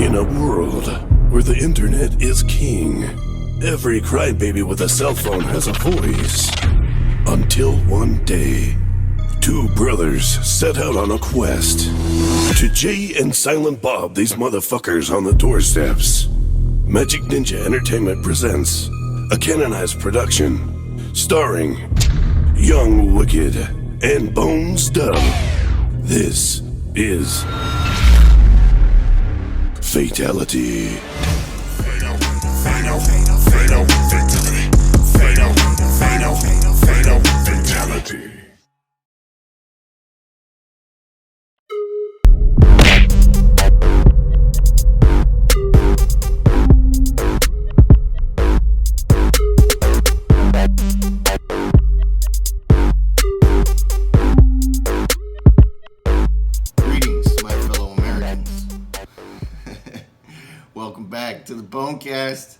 In a world where the internet is king, every crybaby with a cell phone has a voice. Until one day, two brothers set out on a quest. To Jay and Silent Bob, these motherfuckers on the doorsteps. Magic Ninja Entertainment presents a canonized production starring Young Wicked and Bonez Dubb. This is Fatality. Fatal, fatality. Greetings, my fellow Americans. Welcome back to the Bonecast.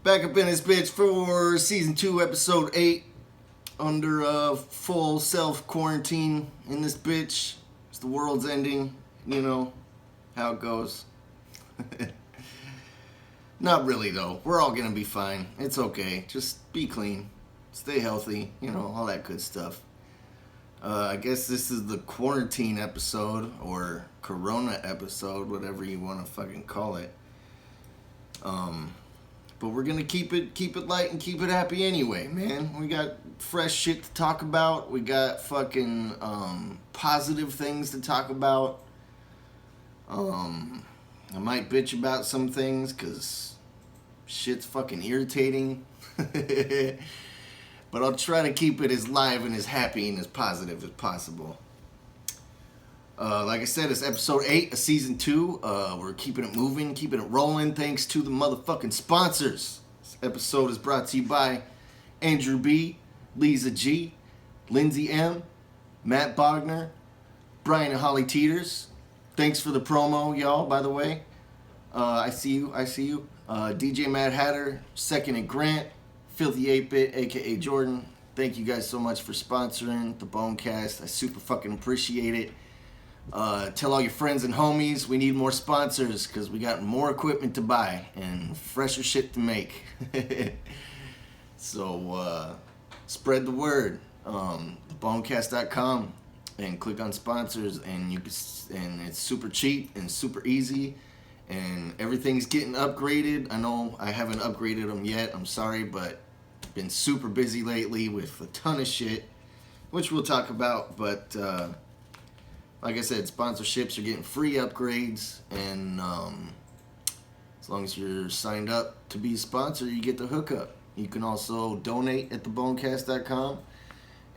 Back up in this bitch for season 2, episode 8. Under full self-quarantine in this bitch. The world's ending. You know how it goes. Not really, though. We're all gonna be fine. It's okay. Just be clean. Stay healthy. You know, all that good stuff. I guess this is the quarantine episode, or Corona episode, whatever you want to fucking call it. But we're gonna keep it light and keep it happy anyway, man. We got fresh shit to talk about. We got fucking positive things to talk about. I might bitch about some things because shit's fucking irritating. But I'll try to keep it as live and as happy and as positive as possible. Like I said, it's episode 8 of season 2. We're keeping it moving, keeping it rolling, thanks to the motherfucking sponsors. This episode is brought to you by Andrew B, Lisa G, Lindsay M, Matt Bogner, Brian and Holly Teeters. Thanks for the promo, y'all, by the way. I see you. DJ Mad Hatter, Second and Grant, Filthy 8-Bit, aka Jordan. Thank you guys so much for sponsoring the Bonecast. I super fucking appreciate it. Tell all your friends and homies we need more sponsors because we got more equipment to buy and fresher shit to make. So spread the word. Bonecast.com and click on sponsors, and and it's super cheap and super easy, and everything's getting upgraded. I know I haven't upgraded them yet. I'm sorry, but I've been super busy lately with a ton of shit, which we'll talk about. But like I said, sponsorships are getting free upgrades, and as long as you're signed up to be a sponsor, you get the hookup. You can also donate at thebonecast.com,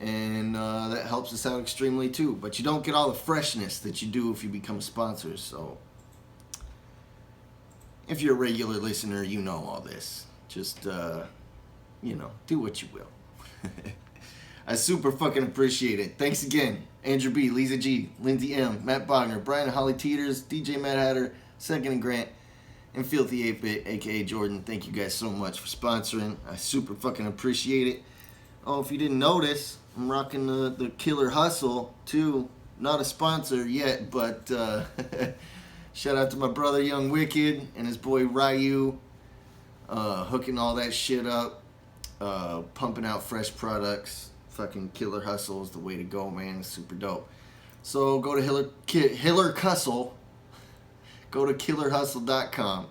and that helps us out extremely too. But you don't get all the freshness that you do if you become a sponsor. So if you're a regular listener, you know all this. Just, do what you will. I super fucking appreciate it. Thanks again. Andrew B, Lisa G, Lindsay M, Matt Bogner, Brian and Holly Teeters, DJ Mad Hatter, Second and Grant, and Filthy 8-Bit, aka Jordan. Thank you guys so much for sponsoring. I super fucking appreciate it. Oh, if you didn't notice, I'm rocking the Killer Hustle too. Not a sponsor yet, but shout out to my brother Young Wicked and his boy Ryu, hooking all that shit up, pumping out fresh products. Fucking Killer Hustle is the way to go, man. It's super dope. So go to Hiller Cussle. Go to killerhustle.com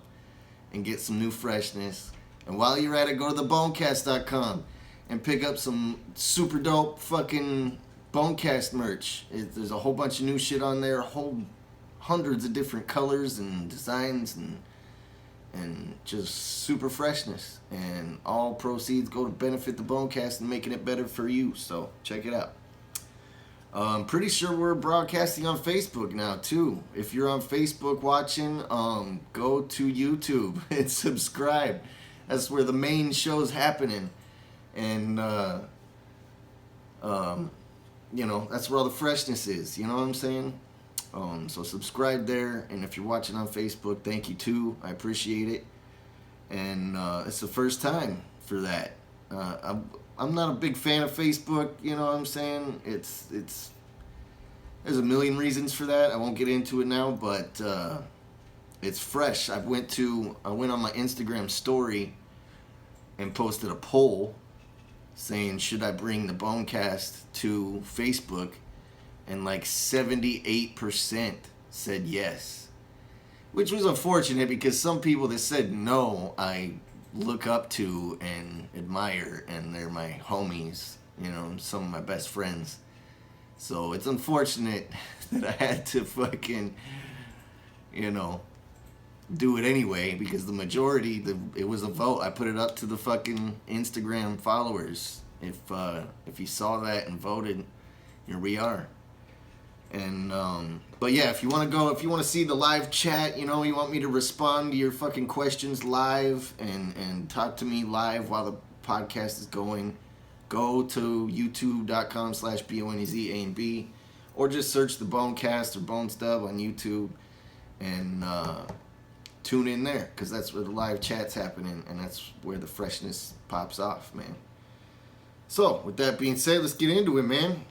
and get some new freshness. And while you're at it, go to thebonecast.com and pick up some super dope fucking Bonecast merch. There's a whole bunch of new shit on there. Hundreds of different colors and designs and just super freshness, and all proceeds go to benefit the Bonecast and making it better for you. So check it out. I'm pretty sure we're broadcasting on Facebook now too. If you're on Facebook watching, go to YouTube and subscribe. That's where the main show's happening, and that's where all the freshness is. You know what I'm saying? So subscribe there, and if you're watching on Facebook, thank you too. I appreciate it, and it's the first time for that. I'm not a big fan of Facebook. You know what I'm saying? It's there's a million reasons for that. I won't get into it now, but it's fresh. I went on my Instagram story and posted a poll saying, should I bring the Bonecast to Facebook? And like 78% said yes. Which was unfortunate because some people that said no, I look up to and admire, and they're my homies, you know, some of my best friends. So it's unfortunate that I had to fucking, you know, do it anyway, because the majority, it was a vote. I put it up to the fucking Instagram followers. If you saw that and voted, here we are. And but yeah, if you want to see the live chat, you know, you want me to respond to your fucking questions live and talk to me live while the podcast is going, go to youtube.com/BONEZANB, or just search the Bonecast or Bonez Dubb on YouTube and tune in there, because that's where the live chat's happening, and that's where the freshness pops off, man. So, with that being said, let's get into it, man.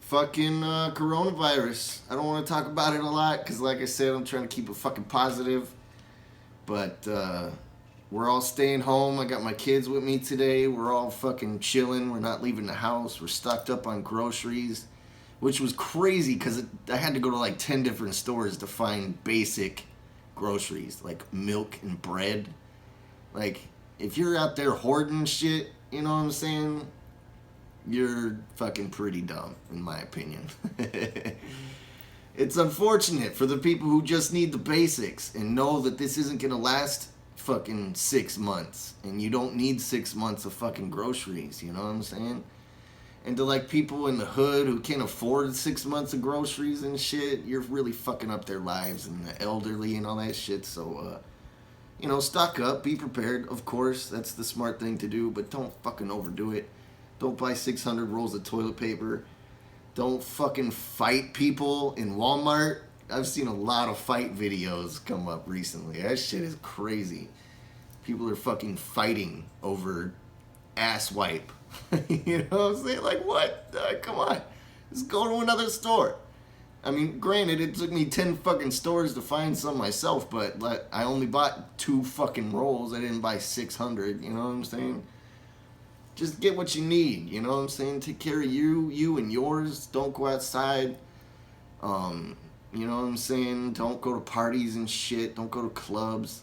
Fucking coronavirus. I don't want to talk about it a lot, because like I said, I'm trying to keep it fucking positive. But we're all staying home. I got my kids with me today. We're all fucking chilling. We're not leaving the house. We're stocked up on groceries, which was crazy, because I had to go to like 10 different stores to find basic groceries, like milk and bread. Like, if you're out there hoarding shit, you know what I'm saying, you're fucking pretty dumb, in my opinion. It's unfortunate for the people who just need the basics and know that this isn't gonna last fucking 6 months, and you don't need 6 months of fucking groceries, you know what I'm saying? And to like people in the hood who can't afford 6 months of groceries and shit, you're really fucking up their lives, and the elderly and all that shit. So, you know, stock up, be prepared. Of course, that's the smart thing to do, but don't fucking overdo it. Don't buy 600 rolls of toilet paper. Don't fucking fight people in Walmart. I've seen a lot of fight videos come up recently. That shit is crazy. People are fucking fighting over ass wipe. You know what I'm saying? Like, what? Come on. Let's go to another store. I mean, granted, it took me 10 fucking stores to find some myself, but I only bought 2 fucking rolls. I didn't buy 600, you know what I'm saying? Just get what you need, you know what I'm saying? Take care of you and yours. Don't go outside. You know what I'm saying? Don't go to parties and shit. Don't go to clubs.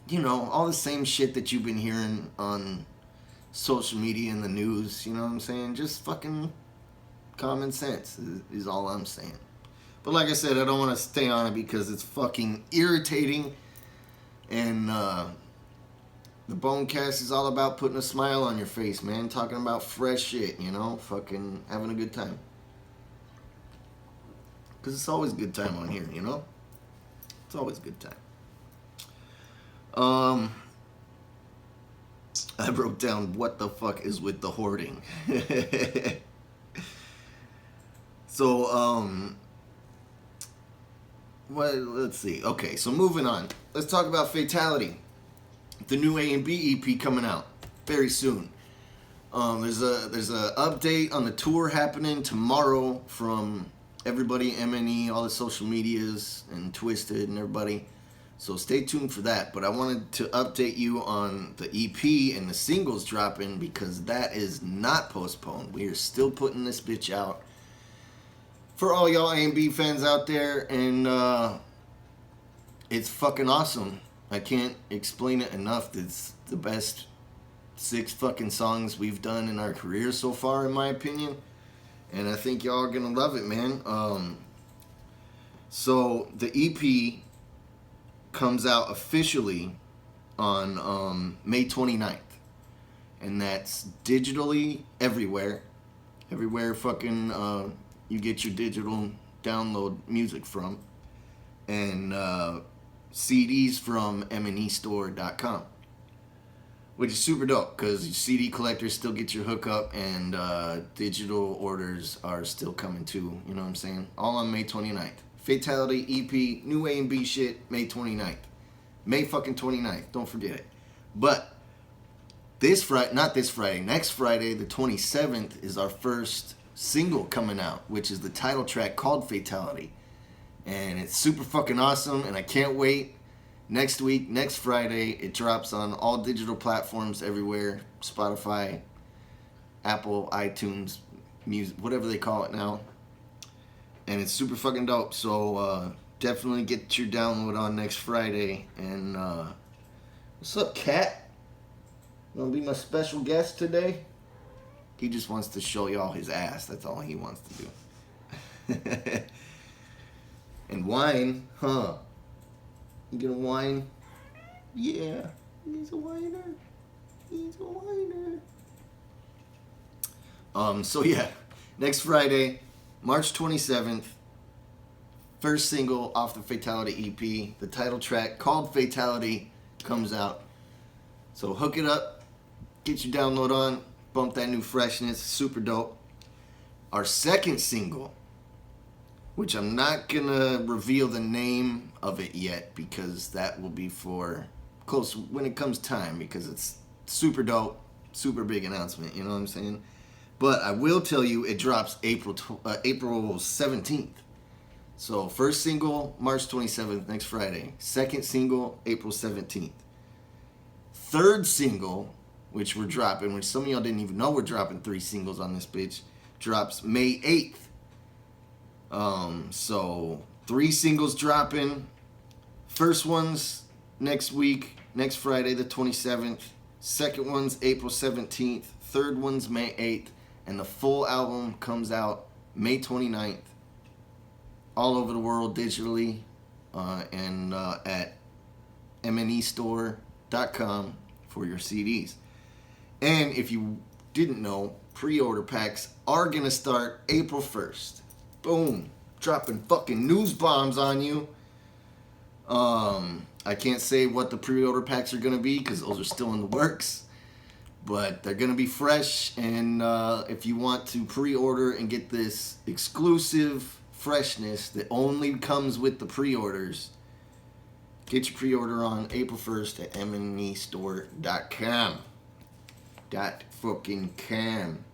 You know, all the same shit that you've been hearing on social media and the news, you know what I'm saying? Just fucking common sense is all I'm saying. But like I said, I don't want to stay on it because it's fucking irritating. And the Bonecast is all about putting a smile on your face, man. Talking about fresh shit, you know? Fucking having a good time. Because it's always a good time on here, you know? It's always a good time. I wrote down, what the fuck is with the hoarding? So, well, let's see. Okay, so moving on. Let's talk about Fatality. The new A&B EP coming out very soon. There's a update on the tour happening tomorrow from everybody, MNE, all the social medias, and Twisted and everybody. So stay tuned for that. But I wanted to update you on the EP and the singles dropping, because that is not postponed. We are still putting this bitch out for all y'all A&B fans out there, and it's fucking awesome. I can't explain it enough. It's the best 6 fucking songs we've done in our career so far, in my opinion. And I think y'all are gonna love it, man. So the EP comes out officially on May 29th. And that's digitally everywhere. Everywhere fucking you get your digital download music from. And CDs from mnestore.com. Which is super dope, because CD collectors still get your hookup, and digital orders are still coming too, you know what I'm saying? All on May 29th. Fatality EP, new A&B shit, May 29th. May fucking 29th, don't forget it. But next Friday, the 27th, is our first single coming out, which is the title track called Fatality. And it's super fucking awesome, and I can't wait. Next week, next Friday, it drops on all digital platforms everywhere. Spotify, Apple, iTunes, music, whatever they call it now. And it's super fucking dope. So definitely get your download on next Friday. And what's up, Cat? You wanna be my special guest today? He just wants to show y'all his ass. That's all he wants to do. And wine, huh? You gonna whine? Yeah, he's a whiner. He's a whiner. So yeah, next Friday, March 27th, first single off the Fatality EP, the title track called Fatality comes out. So hook it up, get your download on, bump that new freshness, super dope. Our second single, which I'm not gonna reveal the name of it yet because that will be for close when it comes time, because it's super dope, super big announcement, you know what I'm saying? But I will tell you it drops April 17th. So first single, March 27th, next Friday. Second single, April 17th. Third single, which we're dropping, which some of y'all didn't even know we're dropping 3 singles on this bitch, drops May 8th. So 3 singles dropping. First one's next week, next Friday the 27th. Second one's April 17th. Third one's May 8th. And the full album comes out May 29th. All over the world digitally. And at mnestore.com for your CDs. And if you didn't know, pre-order packs are going to start April 1st. Boom. Dropping fucking news bombs on you. I can't say what the pre-order packs are going to be because those are still in the works. But they're going to be fresh. And if you want to pre-order and get this exclusive freshness that only comes with the pre-orders, get your pre-order on April 1st at mnestore.com. .com.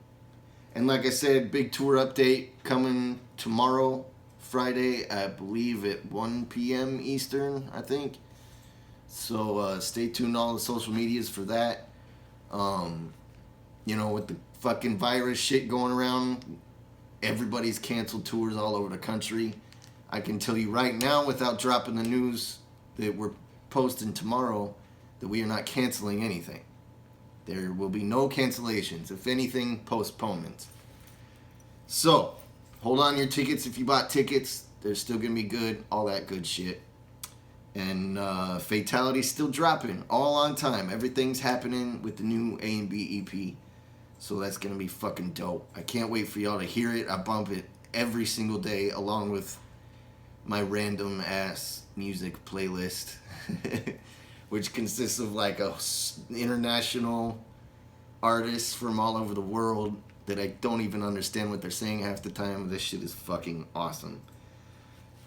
And like I said, big tour update coming tomorrow, Friday, I believe at 1 p.m. Eastern, I think. So stay tuned to all the social medias for that. You know, with the fucking virus shit going around, everybody's canceled tours all over the country. I can tell you right now, without dropping the news that we're posting tomorrow, that we are not canceling anything. There will be no cancellations. If anything, postponements. So, hold on your tickets if you bought tickets. They're still going to be good. All that good shit. And Fatality's still dropping. All on time. Everything's happening with the new A and B EP. So that's going to be fucking dope. I can't wait for y'all to hear it. I bump it every single day along with my random ass music playlist. Which consists of like international artists from all over the world that I don't even understand what they're saying half the time. This shit is fucking awesome.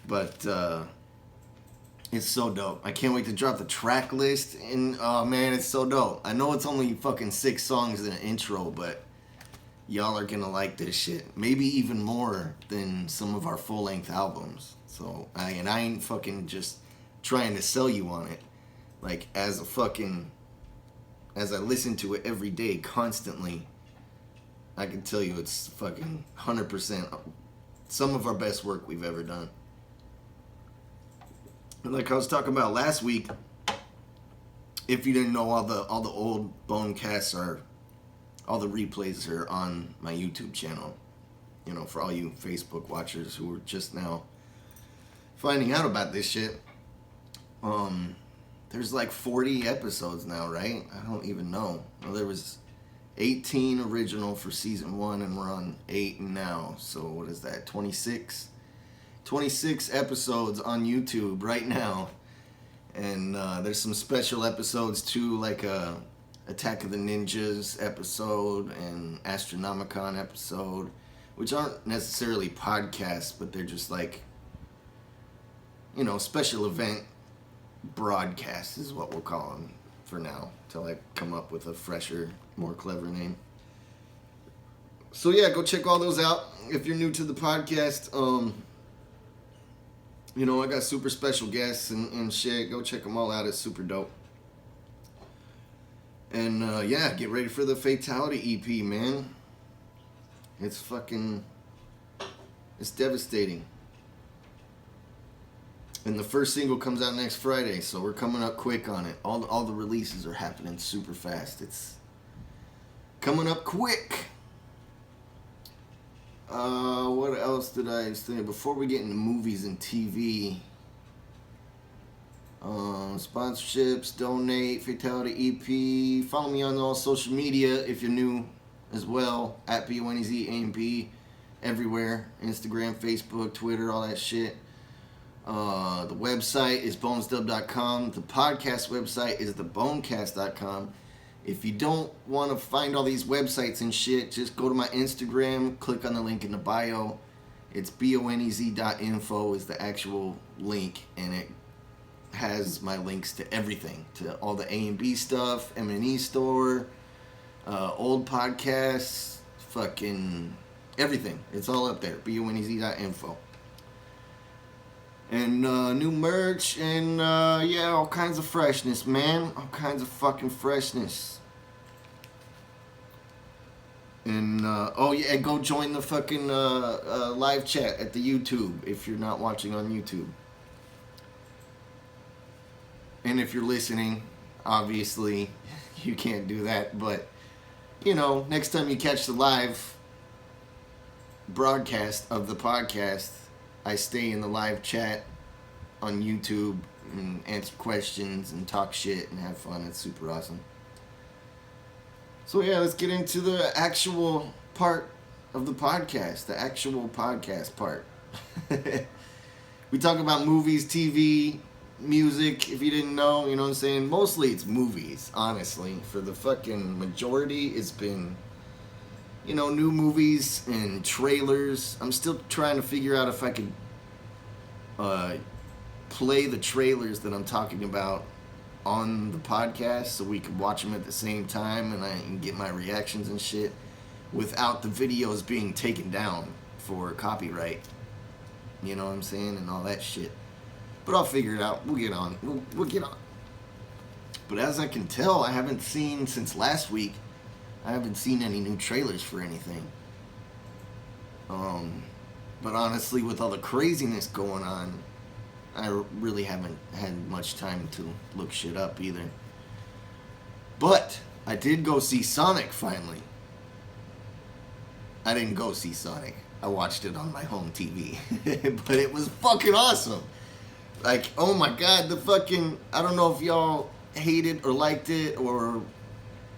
But it's so dope. I can't wait to drop the track list. And oh man, it's so dope. I know it's only fucking 6 songs in an intro, but y'all are gonna like this shit. Maybe even more than some of our full-length albums. So I ain't fucking just trying to sell you on it. Like, as I listen to it every day, constantly, I can tell you it's fucking 100% some of our best work we've ever done. And like I was talking about last week, if you didn't know, all the old Bonecasts all the replays are on my YouTube channel. You know, for all you Facebook watchers who are just now finding out about this shit. There's like 40 episodes now, right? I don't even know. Well, there was 18 original for season 1, and we're on 8 now. So what is that, 26? 26 episodes on YouTube right now. And there's some special episodes too, like a Attack of the Ninjas episode and Astronomicon episode, which aren't necessarily podcasts, but they're just like, you know, special event broadcast is what we'll call them for now, till I come up with a fresher, more clever name. So yeah, go check all those out if you're new to the podcast. You know, I got super special guests and shit. Go check them all out. It's super dope. And yeah, get ready for the Fatality EP, man. It's fucking... It's devastating. And the first single comes out next Friday, so we're coming up quick on it. All the releases are happening super fast. It's coming up quick. What else did I say? Before we get into movies and TV, sponsorships, donate, Fatality EP. Follow me on all social media if you're new as well. At BONEZAMP. Everywhere. Instagram, Facebook, Twitter, all that shit. The website is bonezdubb.com. The podcast website is thebonecast.com. If you don't want to find all these websites and shit, just go to my Instagram, click on the link in the bio. It's bonez.info is the actual link, and it has my links to everything, to all the A&B stuff, M&E store, old podcasts, fucking everything. It's all up there, bonez.info. And new merch and yeah, all kinds of freshness, man. All kinds of fucking freshness. And oh yeah, go join the fucking live chat at the YouTube if you're not watching on YouTube. And if you're listening, obviously you can't do that, but you know, next time you catch the live broadcast of the podcast, I stay in the live chat on YouTube and answer questions and talk shit and have fun. It's super awesome. So yeah, let's get into the actual part of the podcast, the actual podcast part. We talk about movies, TV, music, if you didn't know, you know what I'm saying? Mostly it's movies, honestly. For the fucking majority, it's been, you know, new movies and trailers. I'm still trying to figure out if I could play the trailers that I'm talking about on the podcast so we could watch them at the same time and I can get my reactions and shit without the videos being taken down for copyright. You know what I'm saying? And all that shit. But I'll figure it out. We'll get on. We'll get on. But as I can tell, I haven't seen, since last week, I haven't seen any new trailers for anything. But honestly, with all the craziness going on, I really haven't had much time to look shit up either. But I did go see Sonic finally. I didn't go see Sonic. I watched it on my home TV. But it was fucking awesome. Like, oh my god, the fucking... I don't know if y'all hated or liked it or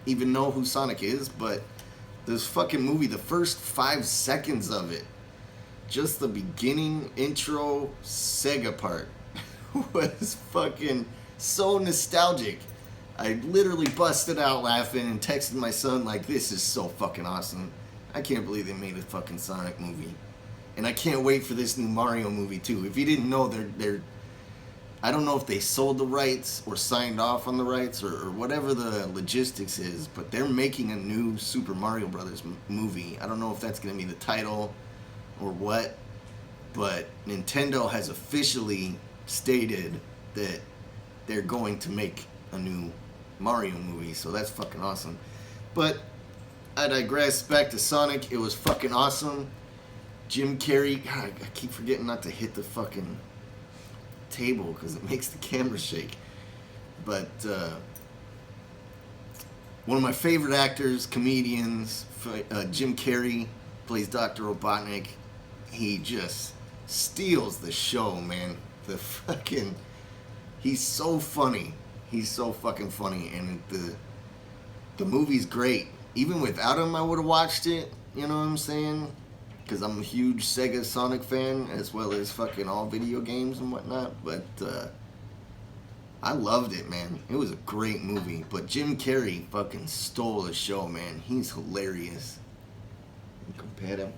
even know who Sonic is, but this fucking movie, the first 5 seconds of it, just the beginning intro Sega part was fucking so nostalgic. I literally busted out laughing and texted my son like, this is so fucking awesome. I can't believe they made a fucking Sonic movie. And I can't wait for this new Mario movie too. If you didn't know, they're I don't know if they sold the rights or signed off on the rights or whatever the logistics is, but they're making a new Super Mario Brothers movie. I don't know if that's going to be the title or what, but Nintendo has officially stated that they're going to make a new Mario movie, so that's fucking awesome. But I digress. Back to Sonic. It was fucking awesome. Jim Carrey. God, I keep forgetting not to hit the fucking table because it makes the camera shake. But one of my favorite actors, comedians, Jim Carrey, plays Dr. Robotnik. He just steals the show, man. He's so funny. He's so fucking funny, and the movie's great. Even without him, I would have watched it. You know what I'm saying? Because I'm a huge Sega Sonic fan, as well as fucking all video games and whatnot. But I loved it, man. It was a great movie. But Jim Carrey fucking stole the show, man. He's hilarious. Compare him.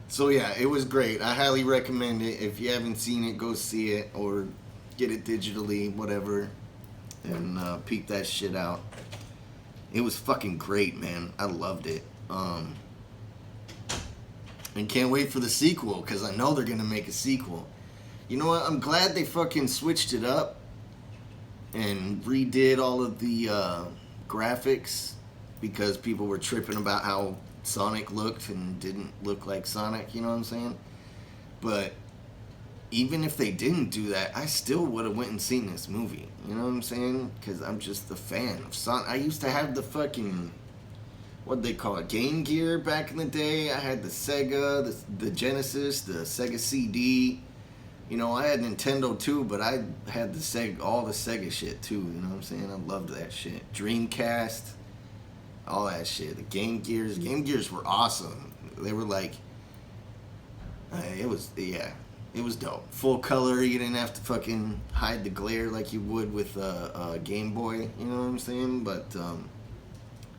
So yeah, it was great. I highly recommend it. If you haven't seen it, go see it or get it digitally, whatever, and peep that shit out. It was fucking great, man. I loved it. And can't wait for the sequel, because I know they're going to make a sequel. You know what? I'm glad they fucking switched it up and redid all of the graphics, because people were tripping about how Sonic looked and didn't look like Sonic, you know what I'm saying? But even if they didn't do that, I still would have went and seen this movie, you know what I'm saying? Because I'm just a fan of Sonic. I used to have the fucking, what they call it, Game Gear back in the day. I had the Sega, the Genesis, the Sega CD. You know, I had Nintendo too, but I had the Sega, all the Sega shit too, you know what I'm saying? I loved that shit. Dreamcast, all that shit. The Game Gears were awesome. They were like, it was dope. Full color, you didn't have to fucking hide the glare like you would with a Game Boy, you know what I'm saying? But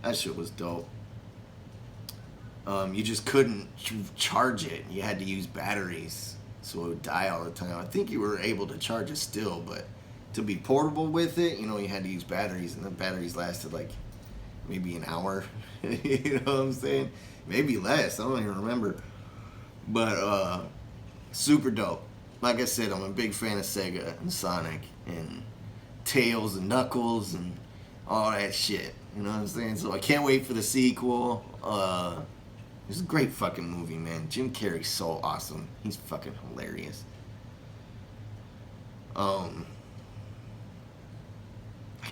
that shit was dope. You just couldn't charge it. You had to use batteries, so it would die all the time. I think you were able to charge it still, but to be portable with it, you know, you had to use batteries, and the batteries lasted like maybe an hour. You know what I'm saying? Maybe less. I don't even remember. But super dope. Like I said, I'm a big fan of Sega and Sonic and Tails and Knuckles and all that shit. You know what I'm saying? So I can't wait for the sequel. It's a great fucking movie, man. Jim Carrey's so awesome. He's fucking hilarious. I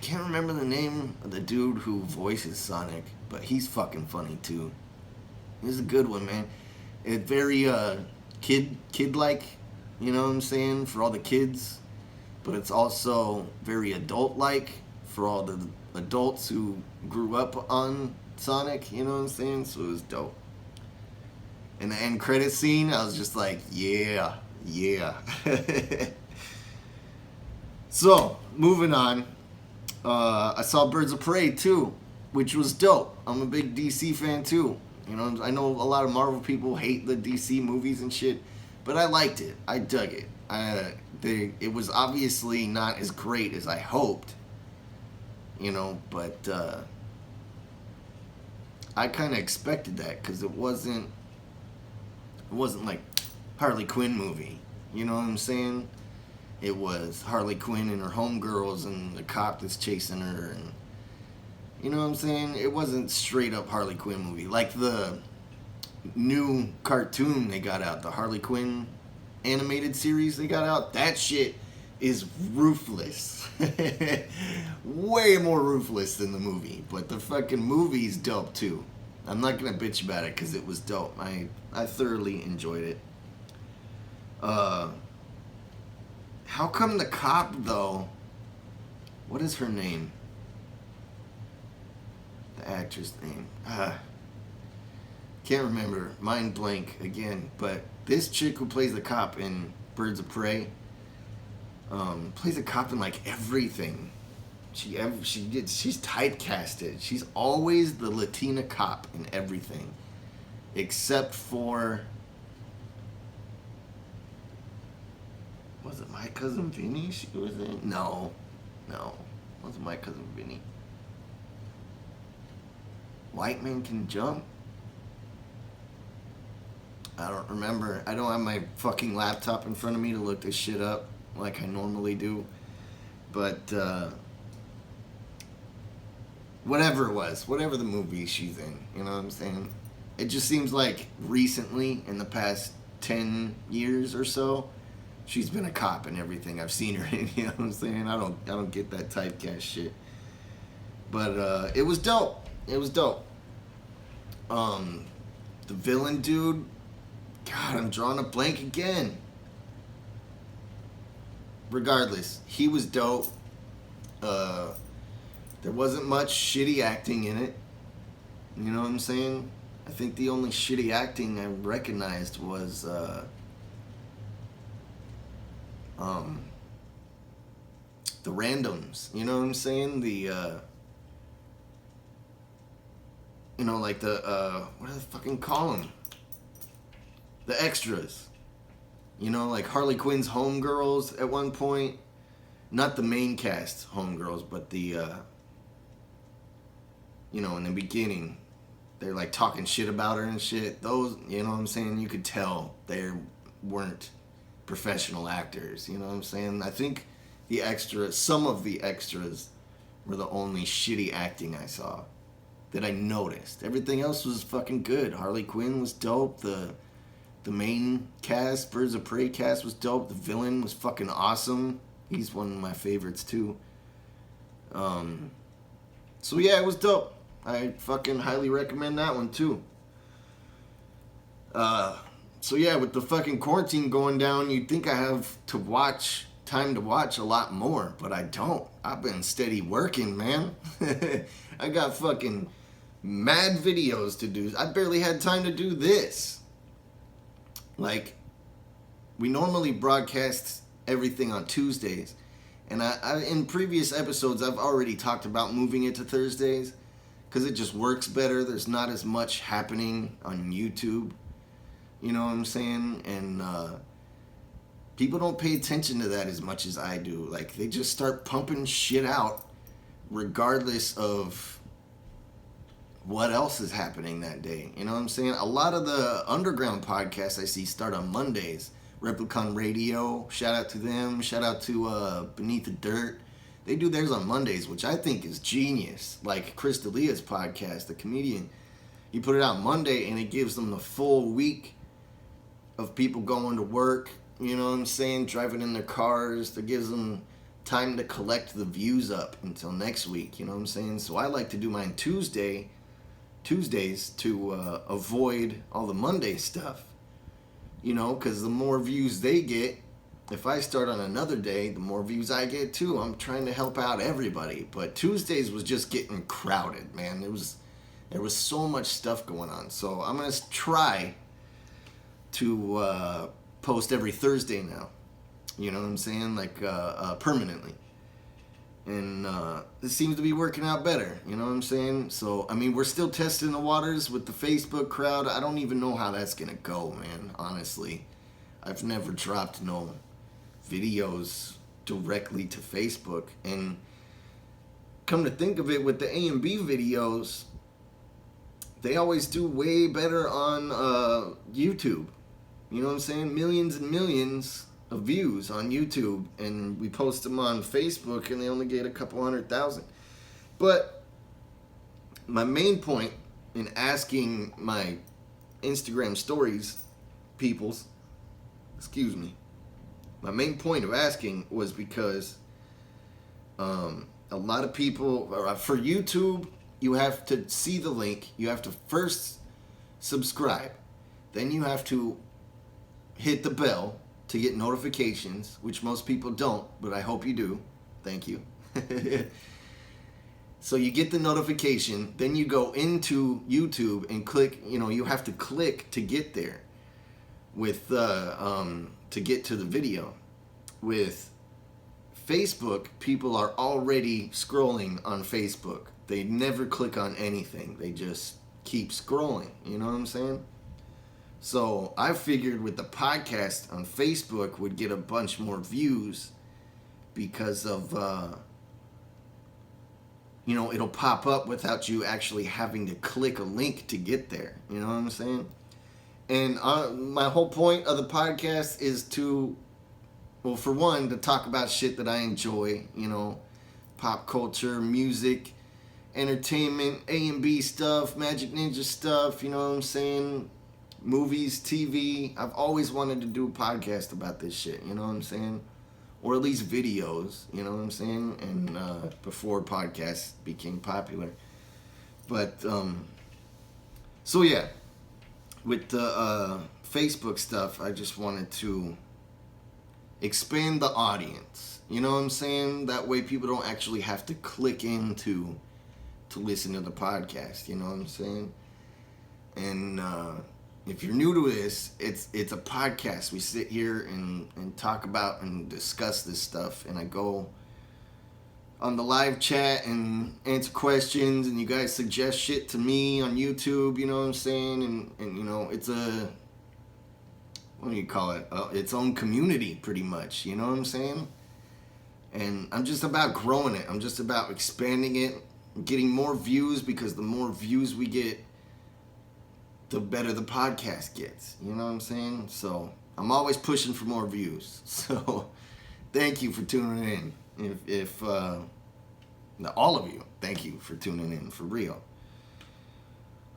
can't remember the name of the dude who voices Sonic, but he's fucking funny too. He's a good one, man. It's very kid-like, you know what I'm saying, for all the kids, but it's also very adult-like for all the adults who grew up on Sonic, you know what I'm saying? So it was dope. In the end credit scene, I was just like, yeah. So, moving on. I saw Birds of Prey too, which was dope. I'm a big DC fan too. You know, I know a lot of Marvel people hate the DC movies and shit, but I liked it. I dug it. It was obviously not as great as I hoped, you know, but I kind of expected that, because it wasn't like Harley Quinn movie, you know what I'm saying? It was Harley Quinn and her homegirls and the cop that's chasing her, and you know what I'm saying? It wasn't straight up Harley Quinn movie. Like the new cartoon they got out, the Harley Quinn animated series they got out, that shit is ruthless. Way more ruthless than the movie. But the fucking movie's dope too. I'm not gonna bitch about it because it was dope. I thoroughly enjoyed it. How come the cop though? What is her name? The actress name. Can't remember. Mind blank again. But this chick who plays the cop in Birds of Prey plays a cop in like everything. She's typecasted. She's always the Latina cop in everything, except for, was it My Cousin Vinny she was in? No, it wasn't My Cousin Vinny. White Man Can Jump? I don't remember. I don't have my fucking laptop in front of me to look this shit up like I normally do. But, whatever it was, whatever the movie she's in, you know what I'm saying? It just seems like recently, in the past 10 years or so, she's been a cop in everything I've seen her in, you know what I'm saying? I don't get that typecast shit. But, it was dope. It was dope. The villain dude, God, I'm drawing a blank again. Regardless, he was dope. There wasn't much shitty acting in it. You know what I'm saying? I think the only shitty acting I recognized was the randoms. You know what I'm saying? Like the what do they fucking call them? The extras. You know, like Harley Quinn's homegirls at one point. Not the main cast homegirls, but the in the beginning, they're like talking shit about her and shit. Those, you know what I'm saying? You could tell they weren't professional actors. You know what I'm saying? I think some of the extras were the only shitty acting I saw that I noticed. Everything else was fucking good. Harley Quinn was dope. The main cast, Birds of Prey cast, was dope. The villain was fucking awesome. He's one of my favorites too. So yeah, it was dope. I fucking highly recommend that one too. So yeah, with the fucking quarantine going down, you'd think I have time to watch a lot more, but I don't. I've been steady working, man. I got fucking mad videos to do. I barely had time to do this. Like, we normally broadcast everything on Tuesdays, and I in previous episodes I've already talked about moving it to Thursdays because it just works better. There's not as much happening on YouTube. You know what I'm saying? And people don't pay attention to that as much as I do. Like, they just start pumping shit out regardless of what else is happening that day. You know what I'm saying? A lot of the underground podcasts I see start on Mondays. Replicon Radio, shout out to them. Shout out to Beneath the Dirt. They do theirs on Mondays, which I think is genius. Like Chris D'Elia's podcast, the comedian. He put it out Monday, and it gives them the full week of people going to work, you know what I'm saying, driving in their cars. That gives them time to collect the views up until next week, you know what I'm saying? So I like to do mine Tuesdays to avoid all the Monday stuff, you know, because the more views they get, if I start on another day, the more views I get too. I'm trying to help out everybody, but Tuesdays was just getting crowded, man. There was so much stuff going on, so I'm gonna try to post every Thursday now. You know what I'm saying? Like, permanently. And it seems to be working out better. You know what I'm saying? So, I mean, we're still testing the waters with the Facebook crowd. I don't even know how that's going to go, man, honestly. I've never dropped no videos directly to Facebook. And come to think of it, with the A&B videos, they always do way better on YouTube. You know what I'm saying? Millions and millions of views on YouTube, and we post them on Facebook, and they only get a couple 100,000. But my main point in asking my Instagram stories, my main point of asking was because a lot of people, for YouTube, you have to see the link. You have to first subscribe. Then you have to hit the bell to get notifications, which most people don't, but I hope you do. Thank you. So you get the notification, then you go into YouTube and click, you know, you have to click to get there with, to get to the video. With Facebook, people are already scrolling on Facebook. They never click on anything. They just keep scrolling. You know what I'm saying? So I figured with the podcast on Facebook would get a bunch more views because of, you know, it'll pop up without you actually having to click a link to get there. You know what I'm saying? And my whole point of the podcast is to, well, for one, to talk about shit that I enjoy, you know, pop culture, music, entertainment, A&B stuff, Magic Ninja stuff, you know what I'm saying? Movies, TV. I've always wanted to do a podcast about this shit, you know what I'm saying? Or at least videos, you know what I'm saying? And before podcasts became popular. But, so yeah, with the Facebook stuff, I just wanted to expand the audience, you know what I'm saying? That way people don't actually have to click into to listen to the podcast, you know what I'm saying? And, if you're new to this, it's a podcast. We sit here and talk about and discuss this stuff. And I go on the live chat and answer questions. And you guys suggest shit to me on YouTube, you know what I'm saying? And you know, it's a, what do you call it? Its own community, pretty much. You know what I'm saying? And I'm just about growing it. I'm just about expanding it, getting more views, because the more views we get, the better the podcast gets. You know what I'm saying? So I'm always pushing for more views. So thank you for tuning in. If all of you, thank you for tuning in, for real.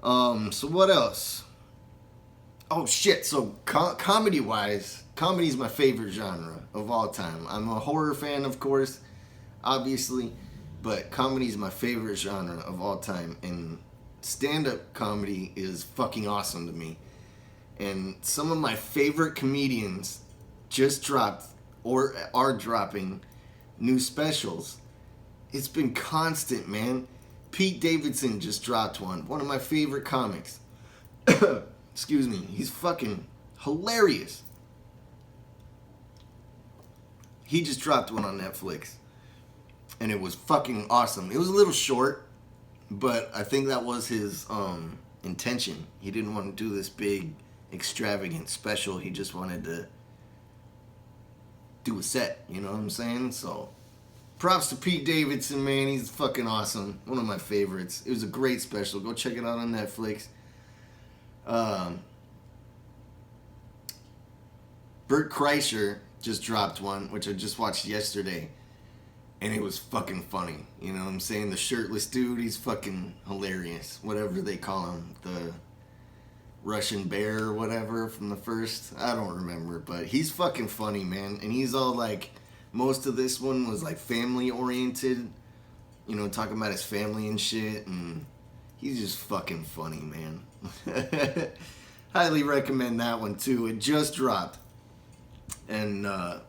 So what else? Oh shit, so comedy-wise, comedy's my favorite genre of all time. I'm a horror fan, of course, obviously, but comedy's my favorite genre of all time, and stand-up comedy is fucking awesome to me. And some of my favorite comedians just dropped or are dropping new specials. It's been constant, man. Pete Davidson just dropped one of my favorite comics. Excuse me. He's fucking hilarious. He just dropped one on Netflix. And it was fucking awesome. It was a little short, but I think that was his intention. He didn't want to do this big, extravagant special. He just wanted to do a set. You know what I'm saying? So, props to Pete Davidson, man. He's fucking awesome. One of my favorites. It was a great special. Go check it out on Netflix. Bert Kreischer just dropped one, which I just watched yesterday, and it was fucking funny. You know what I'm saying? The shirtless dude, he's fucking hilarious. Whatever they call him, the Russian bear or whatever from the first. I don't remember, but he's fucking funny, man. And he's all like, most of this one was like family oriented, you know, talking about his family and shit, and he's just fucking funny, man. Highly recommend that one too. It just dropped. And I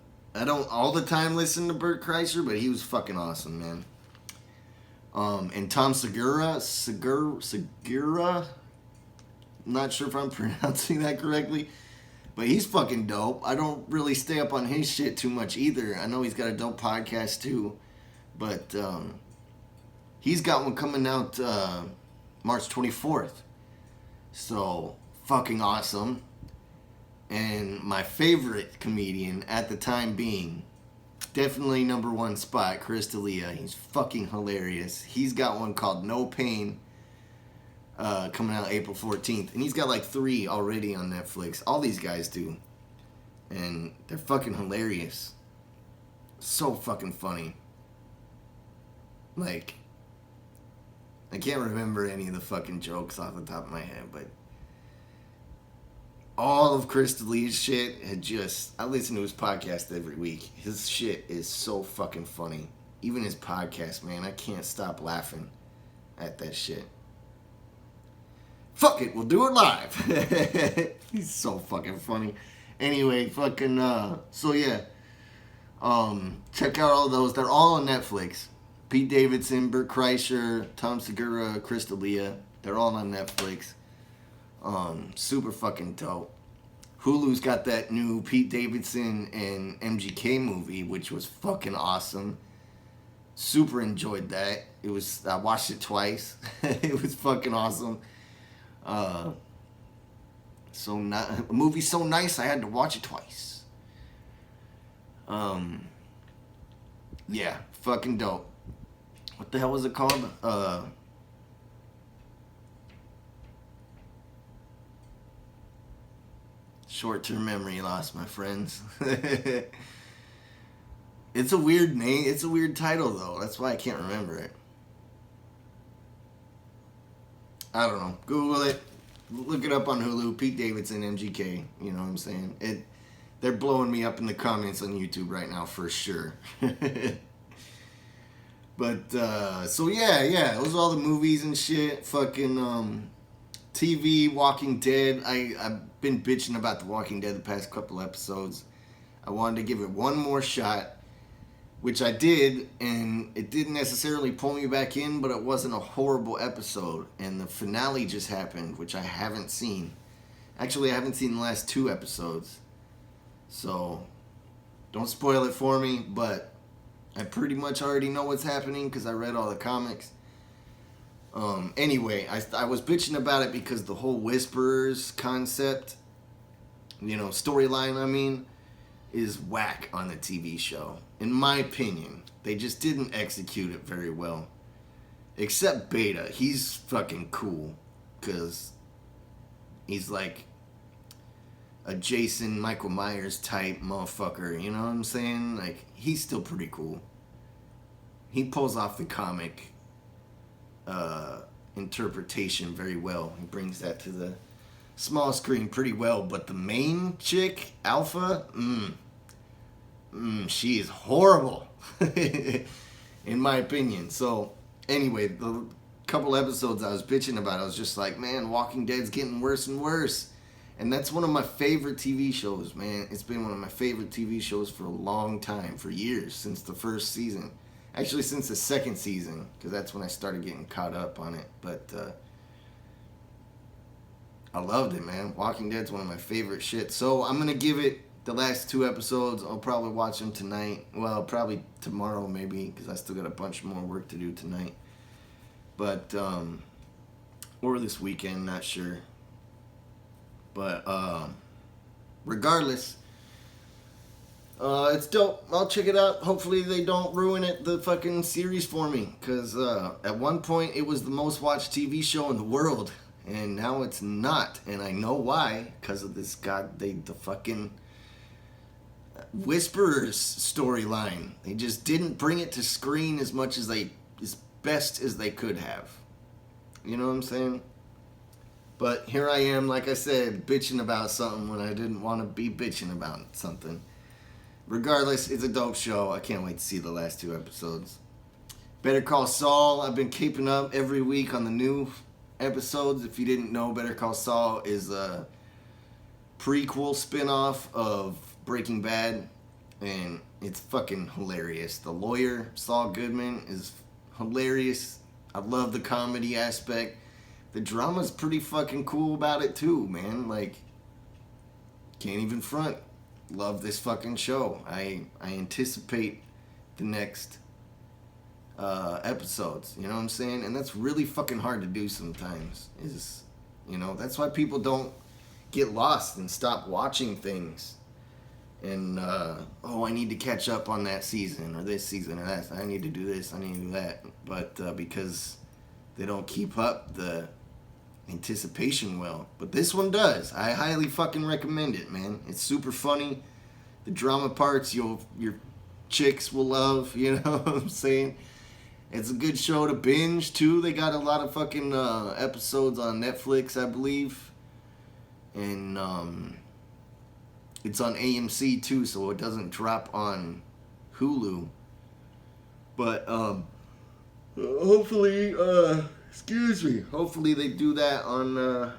don't all the time listen to Bert Kreischer, but he was fucking awesome, man. And Tom Segura, I'm not sure if I'm pronouncing that correctly, but he's fucking dope. I don't really stay up on his shit too much either. I know he's got a dope podcast too, but he's got one coming out March 24th. So, fucking awesome. And my favorite comedian at the time being, definitely number one spot, Chris D'Elia. He's fucking hilarious. He's got one called No Pain, coming out April 14th. And he's got like 3 already on Netflix. All these guys do. And they're fucking hilarious. So fucking funny. Like, I can't remember any of the fucking jokes off the top of my head, but all of Chris D'Elia's shit had just... I listen to his podcast every week. His shit is so fucking funny. Even his podcast, man, I can't stop laughing at that shit. Fuck it, we'll do it live. He's so fucking funny. Anyway, fucking, so yeah. Check out all those. They're all on Netflix. Pete Davidson, Bert Kreischer, Tom Segura, Chris D'Elia. They're all on Netflix. Super fucking dope. Hulu's got that new Pete Davidson and MGK movie, which was fucking awesome. Super enjoyed that. I watched it twice. It was fucking awesome. A movie so nice I had to watch it twice. Yeah, fucking dope. What the hell was it called? Short-term memory loss, my friends. It's a weird name. It's a weird title, though. That's why I can't remember it. I don't know. Google it. Look it up on Hulu. Pete Davidson, MGK. You know what I'm saying? They're blowing me up in the comments on YouTube right now for sure. But, so yeah. Those are all the movies and shit. Fucking, TV, Walking Dead. I've been bitching about The Walking Dead the past couple episodes. I wanted to give it one more shot, which I did, and it didn't necessarily pull me back in, but it wasn't a horrible episode. And the finale just happened, which I haven't seen. Actually, I haven't seen the last 2 episodes. So, don't spoil it for me, but I pretty much already know what's happening because I read all the comics. Anyway, I was bitching about it because the whole Whisperers concept, storyline, is whack on the TV show. In my opinion, they just didn't execute it very well. Except Beta. He's fucking cool because he's like a Jason Michael Myers type motherfucker, you know what I'm saying? Like, he's still pretty cool. He pulls off the comic interpretation very well. He brings that to the small screen pretty well. But the main chick, Alpha, she is horrible, in my opinion. So, anyway, the couple episodes I was bitching about, I was just like, man, Walking Dead's getting worse and worse. And that's one of my favorite TV shows, man. It's been one of my favorite TV shows for a long time, for years, since the first season. Actually, since the second season, because that's when I started getting caught up on it. But I loved it, man. Walking Dead's one of my favorite shit. So I'm going to give it the last 2 episodes. I'll probably watch them tonight. Well, probably tomorrow, maybe, because I still got a bunch more work to do tonight. But, or this weekend, not sure. But, regardless, it's dope. I'll check it out. Hopefully they don't ruin the fucking series for me. Because, at one point, it was the most watched TV show in the world. And now it's not. And I know why. Because of this the fucking Whisperers storyline. They just didn't bring it to screen as much as best as they could have. You know what I'm saying? But here I am, like I said, bitching about something when I didn't want to be bitching about something. Regardless, it's a dope show. I can't wait to see the last 2 episodes. Better Call Saul, I've been keeping up every week on the new episodes. If you didn't know, Better Call Saul is a prequel spinoff of Breaking Bad. And it's fucking hilarious. The lawyer, Saul Goodman, is hilarious. I love the comedy aspect. The drama's pretty fucking cool about it too, man. Like, can't even front. Love this fucking show. I anticipate the next episodes. You know what I'm saying? And that's really fucking hard to do sometimes. That's why people don't get lost and stop watching things. And, I need to catch up on that season or this season or that. I need to do this, I need to do that. But because they don't keep up the anticipation well. But this one does. I highly fucking recommend it, man. It's super funny. The drama parts your chicks will love, you know what I'm saying? It's a good show to binge too. They got a lot of fucking episodes on Netflix, I believe. And it's on AMC too, so it doesn't drop on Hulu. But hopefully they do that on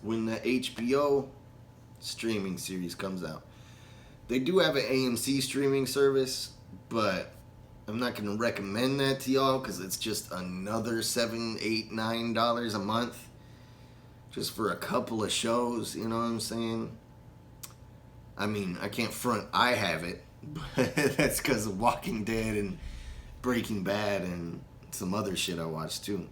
when the HBO streaming series comes out. They do have an AMC streaming service, but I'm not going to recommend that to y'all because it's just another $7, $8, $9 a month just for a couple of shows, you know what I'm saying? I mean, I can't front I have it, but that's because of Walking Dead and Breaking Bad and some other shit I watched too.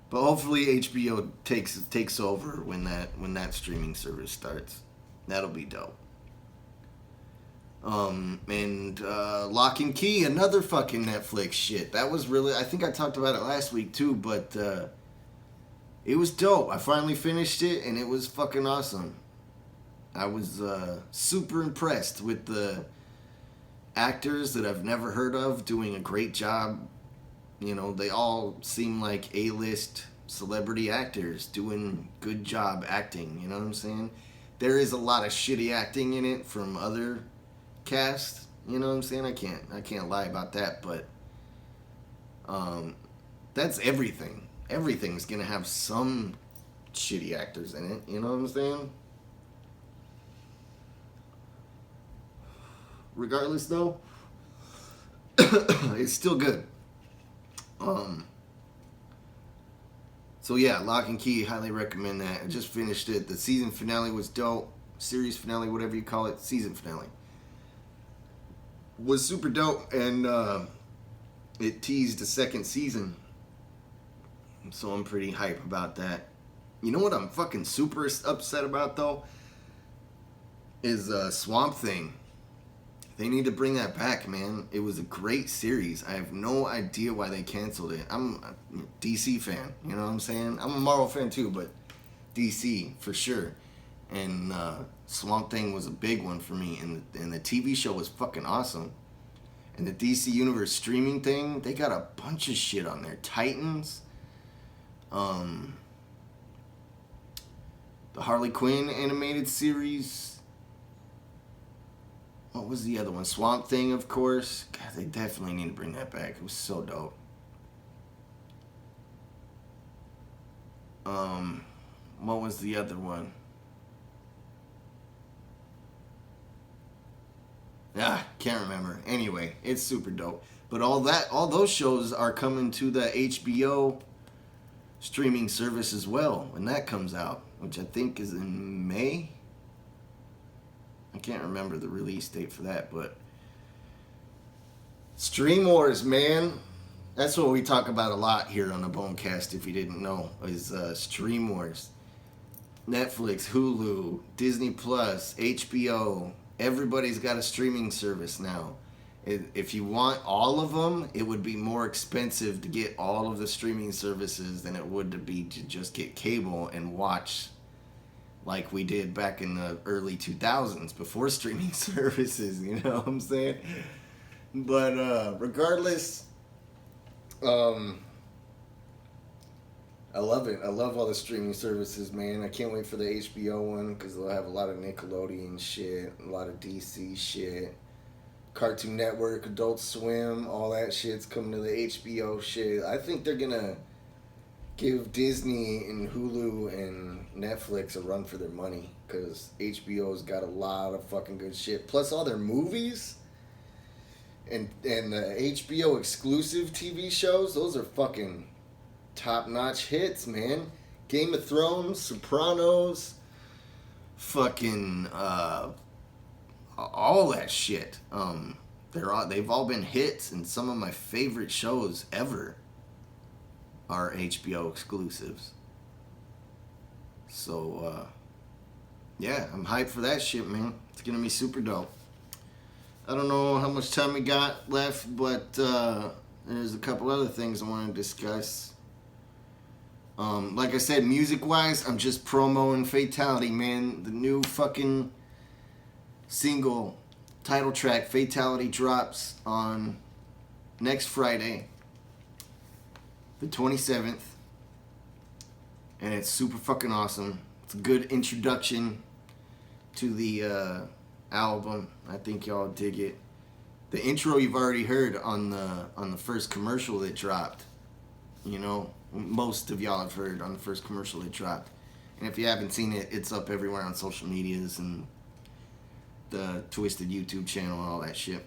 But hopefully HBO takes over when that streaming service starts. That'll be dope. And Lock and Key, another fucking Netflix shit. That was really, I think I talked about it last week too, but it was dope. I finally finished it and it was fucking awesome. I was super impressed with the actors that I've never heard of doing a great job. You know, they all seem like A-list celebrity actors doing good job acting, you know what I'm saying? There is a lot of shitty acting in it from other casts, you know what I'm saying? I can't lie about that, but that's everything. Everything's gonna have some shitty actors in it, you know what I'm saying? Regardless though, it's still good. So yeah, Lock and Key, highly recommend that. I just finished it. The season finale was dope. Series finale, whatever you call it. Season finale was super dope, and it teased a second season. So I'm pretty hype about that. You know what I'm fucking super upset about though? Is Swamp Thing. They need to bring that back, man. It was a great series. I have no idea why they canceled it. I'm a DC fan, you know what I'm saying? I'm a Marvel fan too, but DC for sure. And Swamp Thing was a big one for me. And the TV show was fucking awesome. And the DC Universe streaming thing, they got a bunch of shit on there. Titans. The Harley Quinn animated series. What was the other one? Swamp Thing, of course. God, they definitely need to bring that back. It was so dope. What was the other one? Can't remember. Anyway, it's super dope. But all those shows are coming to the HBO streaming service as well when that comes out, which I think is in May. I can't remember the release date for that, but Stream Wars, man. That's what we talk about a lot here on the Bonecast, if you didn't know, is Stream Wars. Netflix, Hulu, Disney Plus, HBO. Everybody's got a streaming service now. If you want all of them, it would be more expensive to get all of the streaming services than it would to just get cable and watch like we did back in the early 2000s before streaming services, you know what I'm saying? But regardless, I love it. I love all the streaming services, man. I can't wait for the HBO one because they'll have a lot of Nickelodeon shit, a lot of DC shit, Cartoon Network, Adult Swim, all that shit's coming to the HBO shit. I think they're gonna give Disney and Hulu and Netflix a run for their money because HBO's got a lot of fucking good shit. Plus all their movies and the HBO exclusive TV shows, those are fucking top-notch hits, man. Game of Thrones, Sopranos, fucking all that shit. They've all been hits, and some of my favorite shows ever are HBO exclusives. So yeah, I'm hyped for that shit, man. It's gonna be super dope. I don't know how much time we got left, but there's a couple other things I want to discuss. Like I said, music-wise, I'm just promoing Fatality, man. The new fucking single title track, Fatality, drops on next Friday, the 27th. And it's super fucking awesome. It's a good introduction to the album. I think y'all dig it. The intro you've already heard on the first commercial that dropped. You know, most of y'all have heard on the first commercial that dropped. And if you haven't seen it, it's up everywhere on social medias and the Twisted YouTube channel and all that shit.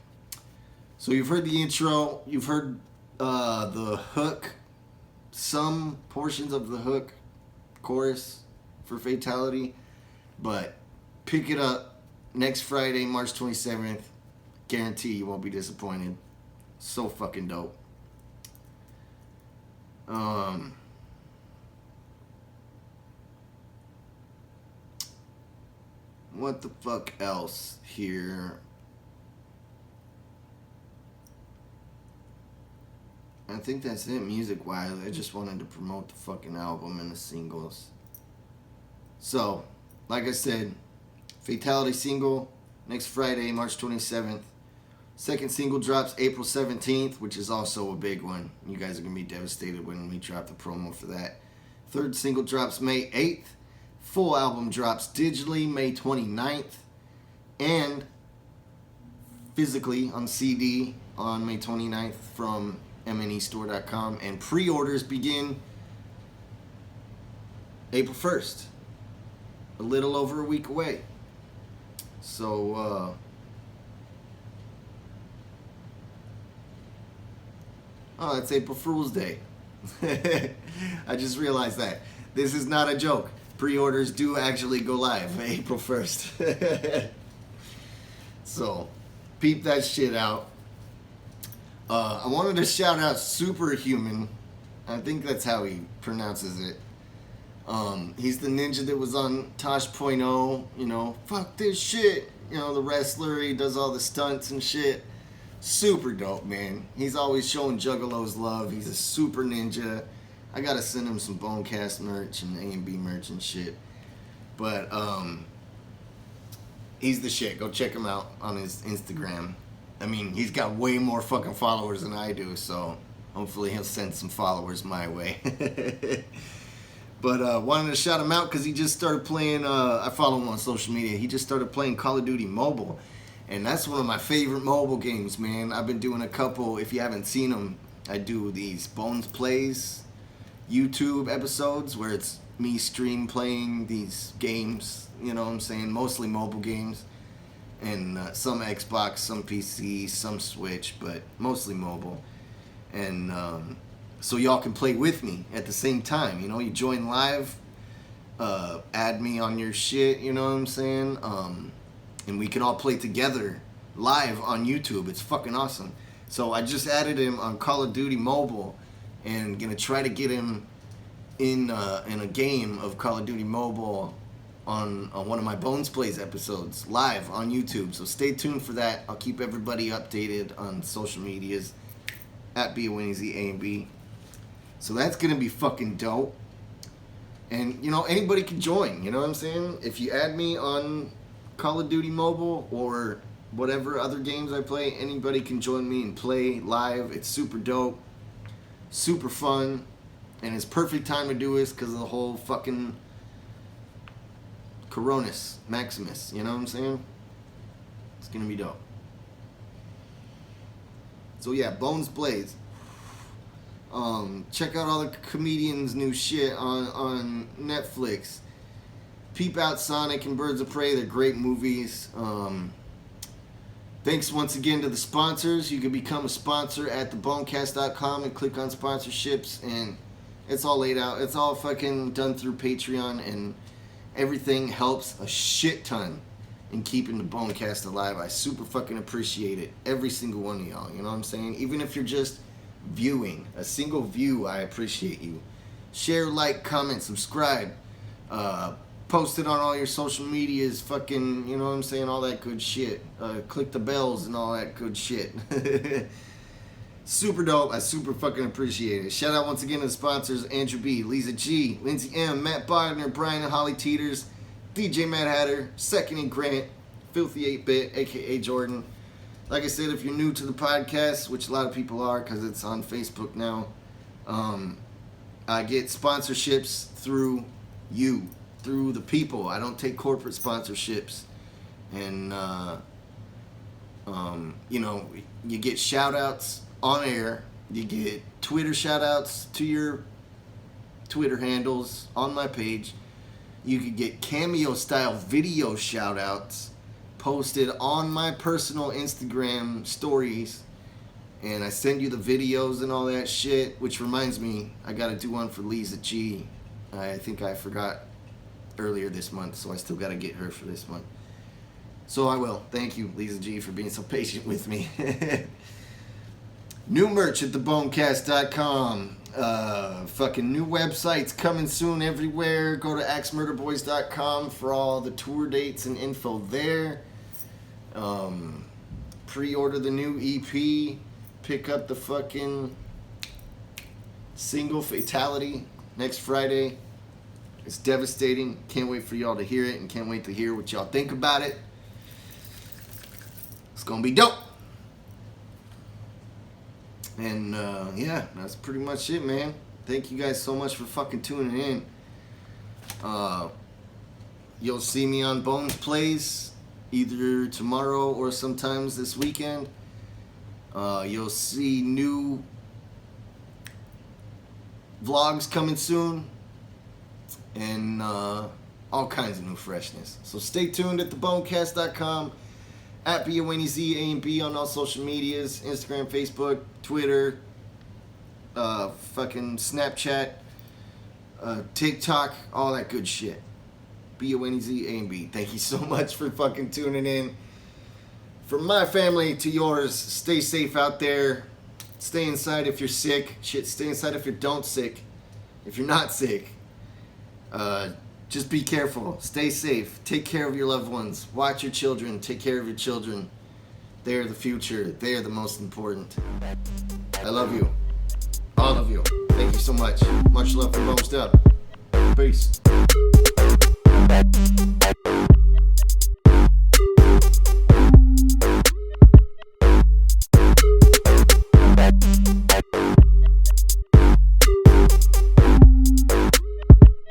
So you've heard the intro, you've heard the hook, some portions of the hook chorus for Fatality, but pick it up next Friday, March 27th. Guarantee you won't be disappointed. So fucking dope. What the fuck else here? I think that's it music-wise. I just wanted to promote the fucking album and the singles. So, like I said, Fatality single next Friday, March 27th. Second single drops April 17th, which is also a big one. You guys are going to be devastated when we drop the promo for that. Third single drops May 8th. Full album drops digitally May 29th. And physically on CD on May 29th from mnestore.com. And pre-orders begin April 1st. A little over a week away. So, oh, that's April Fool's Day. I just realized that. This is not a joke. Pre-orders do actually go live April 1st. So, peep that shit out. I wanted to shout out Superhuman. I think that's how he pronounces it. He's the ninja that was on Tosh.0, you know, fuck this shit. You know, the wrestler, he does all the stunts and shit. Super dope, man. He's always showing Juggalos love. He's a super ninja. I gotta send him some Bonecast merch and A&B merch and shit. But he's the shit. Go check him out on his Instagram. I mean, he's got way more fucking followers than I do, so hopefully he'll send some followers my way. But wanted to shout him out because he just started playing, I follow him on social media, he just started playing Call of Duty Mobile. And that's one of my favorite mobile games, man. I've been doing a couple, if you haven't seen them, I do these Bones Plays YouTube episodes where it's me stream playing these games, you know what I'm saying, mostly mobile games. And some Xbox, some PC, some Switch, but mostly mobile. And so y'all can play with me at the same time. You know, you join live, add me on your shit, you know what I'm saying? And we can all play together live on YouTube. It's fucking awesome. So I just added him on Call of Duty Mobile and gonna try to get him in a game of Call of Duty Mobile on one of my Bones Plays episodes live on YouTube. So stay tuned for that. I'll keep everybody updated on social medias at BONEZ So that's gonna be fucking dope. And you know, anybody can join, you know what I'm saying? If you add me on Call of Duty Mobile or whatever other games I play, anybody can join me and play live. It's super dope, super fun, and it's perfect time to do this because of the whole fucking Coronis Maximus, you know what I'm saying? It's gonna be dope. So yeah, Bones Blaze. Check out all the comedians' new shit on Netflix. Peep out Sonic and Birds of Prey. They're great movies. Thanks once again to the sponsors. You can become a sponsor at thebonecast.com and click on sponsorships, and it's all laid out. It's all fucking done through Patreon, and everything helps a shit ton in keeping the Bonecast alive. I super fucking appreciate it. Every single one of y'all, you know what I'm saying? Even if you're just viewing, a single view, I appreciate you. Share, like, comment, subscribe. Post it on all your social medias, fucking, you know what I'm saying, all that good shit. Click the bells and all that good shit. Super dope. I super fucking appreciate it. Shout out once again to the sponsors: Andrew B, Lisa G, Lindsay M, Matt Bodner, Brian and Holly Teeters, DJ Matt Hatter, Second and Grant, Filthy 8-Bit, aka Jordan. Like I said, if you're new to the podcast, which a lot of people are because it's on Facebook now, I get sponsorships through you, through the people. I don't take corporate sponsorships. And, you know, you get shout outs on air. You get Twitter shout outs to your Twitter handles on my page. You could get cameo style video shout outs posted on my personal Instagram stories, and I send you the videos and all that shit, which reminds me, I gotta do one for Lisa G. I think I forgot earlier this month, so I still gotta get her for this month. So I will. Thank you, Lisa G, for being so patient with me. New merch at thebonecast.com. Fucking new websites coming soon everywhere. Go to axemurderboys.com for all the tour dates and info there. Pre-order the new EP. Pick up the fucking single Fatality next Friday. It's devastating. Can't wait for y'all to hear it, and can't wait to hear what y'all think about it. It's gonna be dope. And yeah, that's pretty much it, man. Thank you guys so much for fucking tuning in. You'll see me on Bones Plays either tomorrow or sometimes this weekend. You'll see new vlogs coming soon, and all kinds of new freshness. So stay tuned at thebonecast.com, at BONEZ on all social medias, Instagram, Facebook, Twitter, fucking Snapchat, TikTok, all that good shit. BONEZ. Thank you so much for fucking tuning in. From my family to yours, stay safe out there. Stay inside if you're sick. Shit, stay inside if you're if you're not sick. Just be careful. Stay safe. Take care of your loved ones. Watch your children. Take care of your children. They're the future. They are the most important. I love you. All of you. Thank you so much. Much love from Bonez Dubb. Peace.